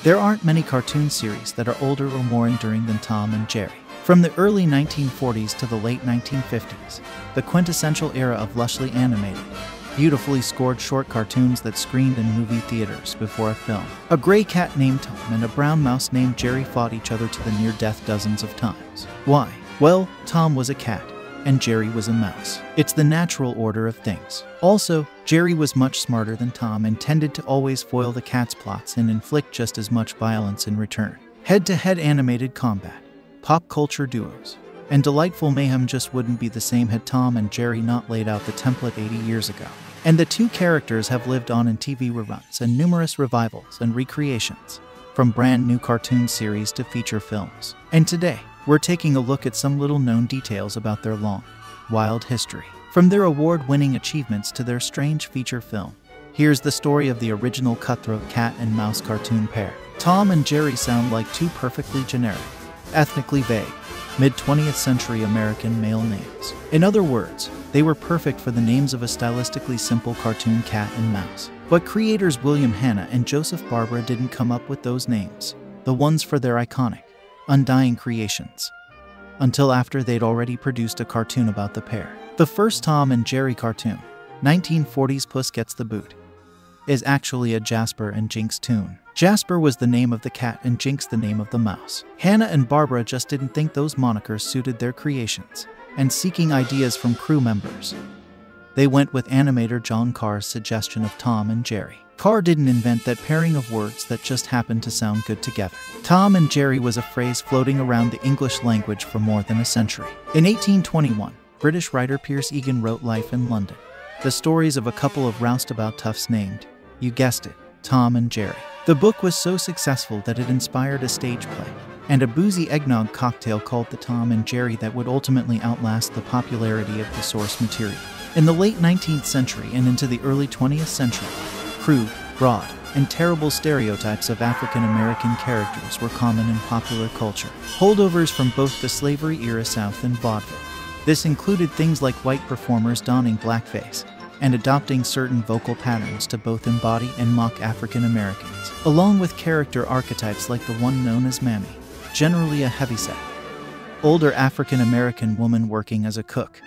There aren't many cartoon series that are older or more enduring than Tom and Jerry. From the early 1940s to the late 1950s, the quintessential era of lushly animated, beautifully scored short cartoons that screened in movie theaters before a film. A gray cat named Tom and a brown mouse named Jerry fought each other to the near death dozens of times. Why? Well, Tom was a cat, and Jerry was a mouse. It's the natural order of things. Also, Jerry was much smarter than Tom and tended to always foil the cat's plots and inflict just as much violence in return. Head-to-head animated combat, pop culture duos, and delightful mayhem just wouldn't be the same had Tom and Jerry not laid out the template 80 years ago. And the two characters have lived on in TV reruns and numerous revivals and recreations, from brand new cartoon series to feature films. And today, we're taking a look at some little-known details about their long, wild history. From their award-winning achievements to their strange feature film, here's the story of the original cutthroat cat and mouse cartoon pair. Tom and Jerry sound like two perfectly generic, ethnically vague, mid-20th century American male names. In other words, they were perfect for the names of a stylistically simple cartoon cat and mouse. But creators William Hanna and Joseph Barbara didn't come up with those names, the ones for their iconic, undying creations, until after they'd already produced a cartoon about the pair. The first Tom and Jerry cartoon, 1940's Puss Gets the Boot, is actually a Jasper and Jinx tune. Jasper was the name of the cat and Jinx the name of the mouse. Hanna and Barbara just didn't think those monikers suited their creations, and seeking ideas from crew members, they went with animator John Carr's suggestion of Tom and Jerry. Carr didn't invent that pairing of words that just happened to sound good together. Tom and Jerry was a phrase floating around the English language for more than a century. In 1821, British writer Piers Egan wrote Life in London, the stories of a couple of roustabout toughs named, you guessed it, Tom and Jerry. The book was so successful that it inspired a stage play and a boozy eggnog cocktail called The Tom and Jerry that would ultimately outlast the popularity of the source material. In the late 19th century and into the early 20th century, crude, broad, and terrible stereotypes of African American characters were common in popular culture, holdovers from both the slavery era South and vaudeville. This included things like white performers donning blackface and adopting certain vocal patterns to both embody and mock African Americans, along with character archetypes like the one known as Mammy, generally a heavyset, older African American woman working as a cook,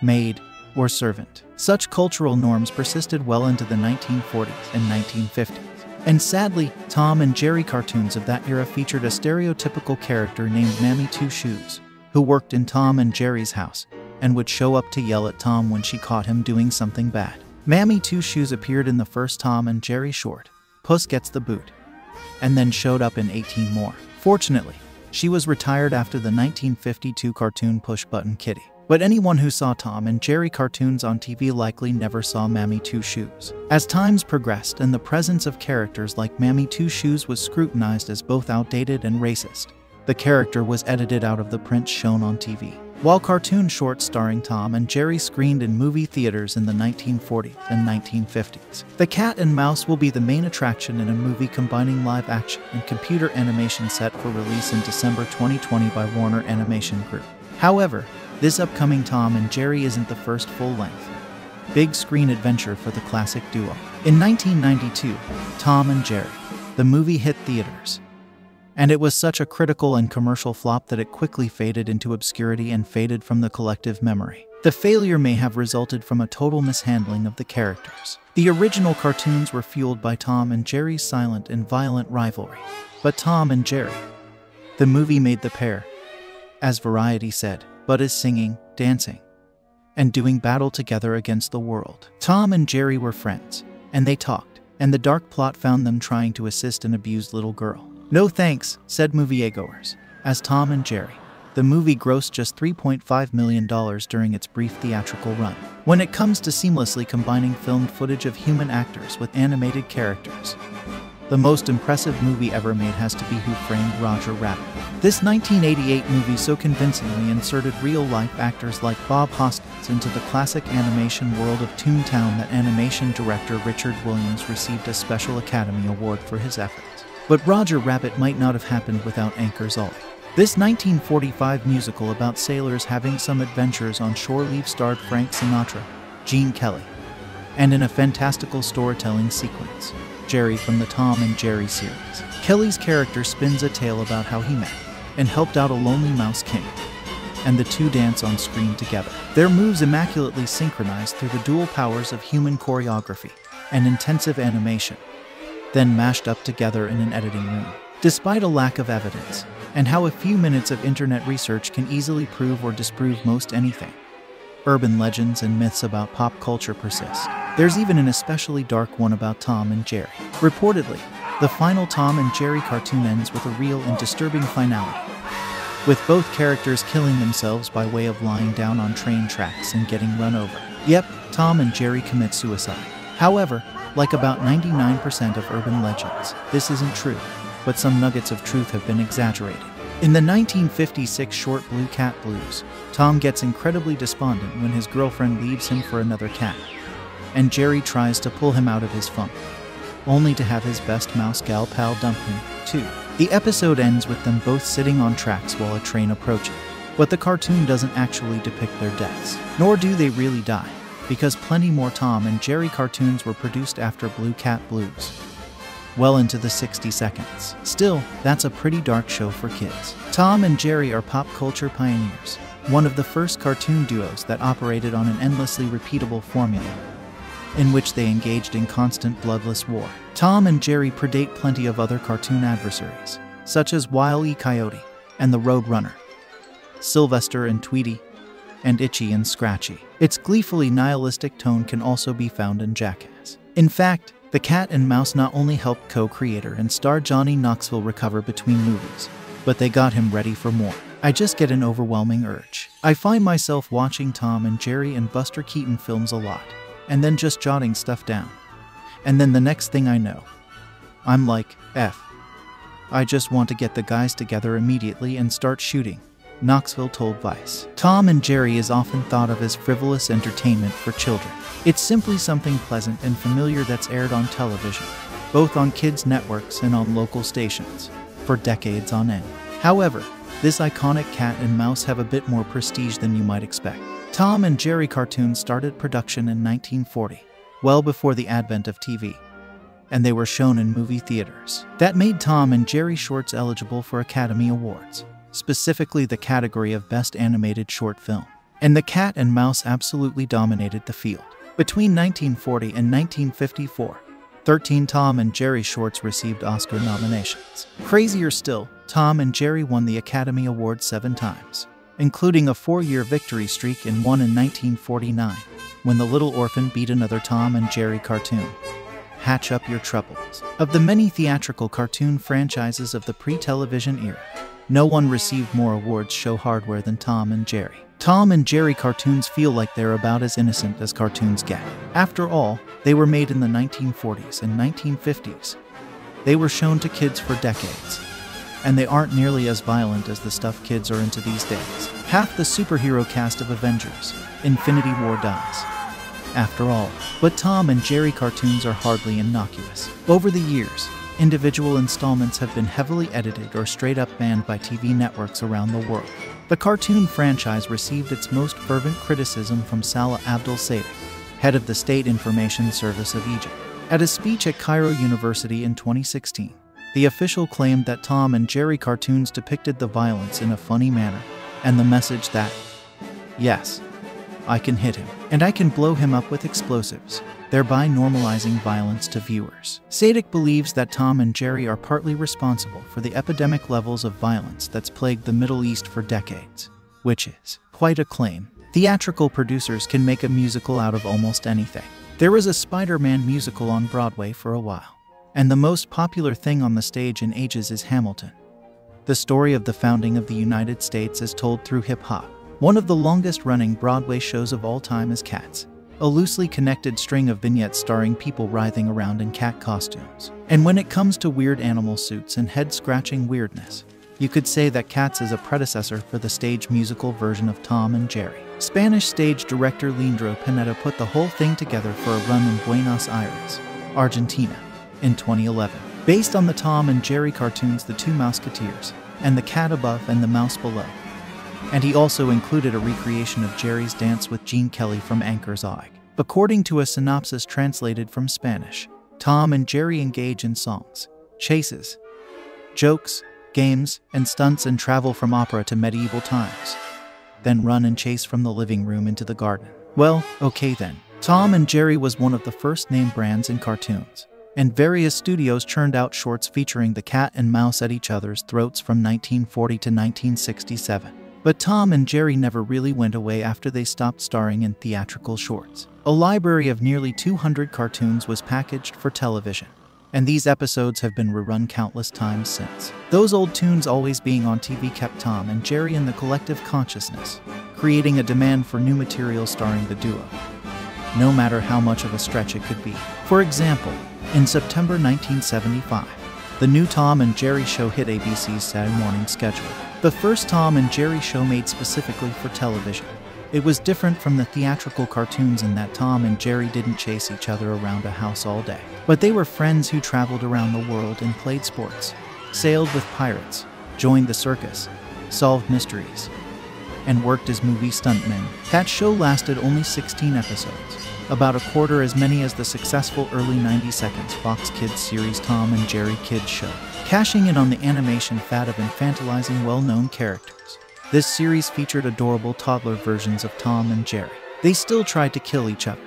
maid, or servant. Such cultural norms persisted well into the 1940s and 1950s. And sadly, Tom and Jerry cartoons of that era featured a stereotypical character named Mammy Two Shoes, who worked in Tom and Jerry's house and would show up to yell at Tom when she caught him doing something bad. Mammy Two Shoes appeared in the first Tom and Jerry short, Puss Gets the Boot, and then showed up in 18 more. Fortunately, she was retired after the 1952 cartoon Push Button Kitty. But anyone who saw Tom and Jerry cartoons on TV likely never saw Mammy Two Shoes. As times progressed and the presence of characters like Mammy Two Shoes was scrutinized as both outdated and racist, the character was edited out of the prints shown on TV. While cartoon shorts starring Tom and Jerry screened in movie theaters in the 1940s and 1950s, the cat and mouse will be the main attraction in a movie combining live action and computer animation set for release in December 2020 by Warner Animation Group. However, this upcoming Tom and Jerry isn't the first full-length, big screen adventure for the classic duo. In 1992, Tom and Jerry, the movie hit theaters, and it was such a critical and commercial flop that it quickly faded into obscurity and faded from the collective memory. The failure may have resulted from a total mishandling of the characters. The original cartoons were fueled by Tom and Jerry's silent and violent rivalry. But Tom and Jerry, the movie made the pair, as Variety said, but is singing, dancing, and doing battle together against the world. Tom and Jerry were friends, and they talked, and the dark plot found them trying to assist an abused little girl. No thanks, said moviegoers, as Tom and Jerry, the movie grossed just $3.5 million during its brief theatrical run. When it comes to seamlessly combining filmed footage of human actors with animated characters, the most impressive movie ever made has to be Who Framed Roger Rabbit. This 1988 movie so convincingly inserted real-life actors like Bob Hoskins into the classic animation world of Toontown that animation director Richard Williams received a Special Academy Award for his efforts. But Roger Rabbit might not have happened without Anchor's Ollie. This 1945 musical about sailors having some adventures on shore leave starred Frank Sinatra, Gene Kelly, and in a fantastical storytelling sequence, Jerry from the Tom and Jerry series. Kelly's character spins a tale about how he met and helped out a lonely mouse king, and the two dance on screen together. Their moves immaculately synchronized through the dual powers of human choreography and intensive animation, then mashed up together in an editing room. Despite a lack of evidence, and how a few minutes of internet research can easily prove or disprove most anything, urban legends and myths about pop culture persist. There's even an especially dark one about Tom and Jerry. Reportedly, the final Tom and Jerry cartoon ends with a real and disturbing finality, with both characters killing themselves by way of lying down on train tracks and getting run over. Yep, Tom and Jerry commit suicide. However, like about 99% of urban legends, this isn't true, but some nuggets of truth have been exaggerated. In the 1956 short Blue Cat Blues, Tom gets incredibly despondent when his girlfriend leaves him for another cat, and Jerry tries to pull him out of his funk, only to have his best mouse gal pal dump him, too. The episode ends with them both sitting on tracks while a train approaches, but the cartoon doesn't actually depict their deaths, nor do they really die, because plenty more Tom and Jerry cartoons were produced after Blue Cat Blues, well into the 60 seconds. Still, that's a pretty dark show for kids. Tom and Jerry are pop culture pioneers, one of the first cartoon duos that operated on an endlessly repeatable formula, in which they engaged in constant bloodless war. Tom and Jerry predate plenty of other cartoon adversaries, such as Wile E. Coyote and the Road Runner, Sylvester and Tweety, and Itchy and Scratchy. Its gleefully nihilistic tone can also be found in Jackass. In fact, the cat and mouse not only helped co-creator and star Johnny Knoxville recover between movies, but they got him ready for more. I just get an overwhelming urge. I find myself watching Tom and Jerry and Buster Keaton films a lot, and then just jotting stuff down. And then the next thing I know, I'm like, I just want to get the guys together immediately and start shooting, Knoxville told Vice. Tom and Jerry is often thought of as frivolous entertainment for children. It's simply something pleasant and familiar that's aired on television, both on kids' networks and on local stations, for decades on end. However, this iconic cat and mouse have a bit more prestige than you might expect. Tom and Jerry cartoons started production in 1940, well before the advent of TV, and they were shown in movie theaters. That made Tom and Jerry shorts eligible for Academy Awards, specifically the category of Best Animated Short Film. And the cat and mouse absolutely dominated the field. Between 1940 and 1954, 13 Tom and Jerry shorts received Oscar nominations. Crazier still, Tom and Jerry won the Academy Award 7 times, including a 4-year victory streak and one in 1949, when The Little Orphan beat another Tom and Jerry cartoon, Hatch Up Your Troubles. Of the many theatrical cartoon franchises of the pre-television era, no one received more awards show hardware than Tom and Jerry. Tom and Jerry cartoons feel like they're about as innocent as cartoons get. After all, they were made in the 1940s and 1950s. They were shown to kids for decades, and they aren't nearly as violent as the stuff kids are into these days. Half the superhero cast of Avengers, Infinity War dies, after all. But Tom and Jerry cartoons are hardly innocuous. Over the years, individual installments have been heavily edited or straight up banned by TV networks around the world. The cartoon franchise received its most fervent criticism from Salah Abdul Sadek, head of the State Information Service of Egypt. At a speech at Cairo University in 2016, the official claimed that Tom and Jerry cartoons depicted the violence in a funny manner, and the message that, yes, I can hit him, and I can blow him up with explosives, thereby normalizing violence to viewers. Sadek believes that Tom and Jerry are partly responsible for the epidemic levels of violence that's plagued the Middle East for decades, which is quite a claim. Theatrical producers can make a musical out of almost anything. There was a Spider-Man musical on Broadway for a while, and the most popular thing on the stage in ages is Hamilton. The story of the founding of the United States is told through hip-hop. One of the longest-running Broadway shows of all time is Cats, a loosely connected string of vignettes starring people writhing around in cat costumes. And when it comes to weird animal suits and head-scratching weirdness, you could say that Cats is a predecessor for the stage musical version of Tom and Jerry. Spanish stage director Leandro Panetta put the whole thing together for a run in Buenos Aires, Argentina, in 2011. Based on the Tom and Jerry cartoons The Two Mouseketeers, and The Cat Above and the Mouse Below. And he also included a recreation of Jerry's dance with Gene Kelly from Anchor's Eye. According to a synopsis translated from Spanish, Tom and Jerry engage in songs, chases, jokes, games, and stunts and travel from opera to medieval times, then run and chase from the living room into the garden. Well, okay then. Tom and Jerry was one of the first name brands in cartoons, and various studios churned out shorts featuring the cat and mouse at each other's throats from 1940 to 1967. But Tom and Jerry never really went away after they stopped starring in theatrical shorts. A library of nearly 200 cartoons was packaged for television, and these episodes have been rerun countless times since. Those old tunes always being on TV kept Tom and Jerry in the collective consciousness, creating a demand for new material starring the duo, no matter how much of a stretch it could be. For example, in September 1975, the new Tom and Jerry show hit ABC's Saturday morning schedule. The first Tom and Jerry show made specifically for television. It was different from the theatrical cartoons in that Tom and Jerry didn't chase each other around a house all day, but they were friends who traveled around the world and played sports, sailed with pirates, joined the circus, solved mysteries, and worked as movie stuntmen. That show lasted only 16 episodes, about a quarter as many as the successful early 90 seconds Fox Kids series Tom and Jerry Kids Show, cashing in on the animation fad of infantilizing well-known characters. This series featured adorable toddler versions of Tom and Jerry. They still tried to kill each other,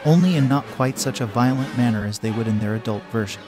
only in not quite such a violent manner as they would in their adult versions.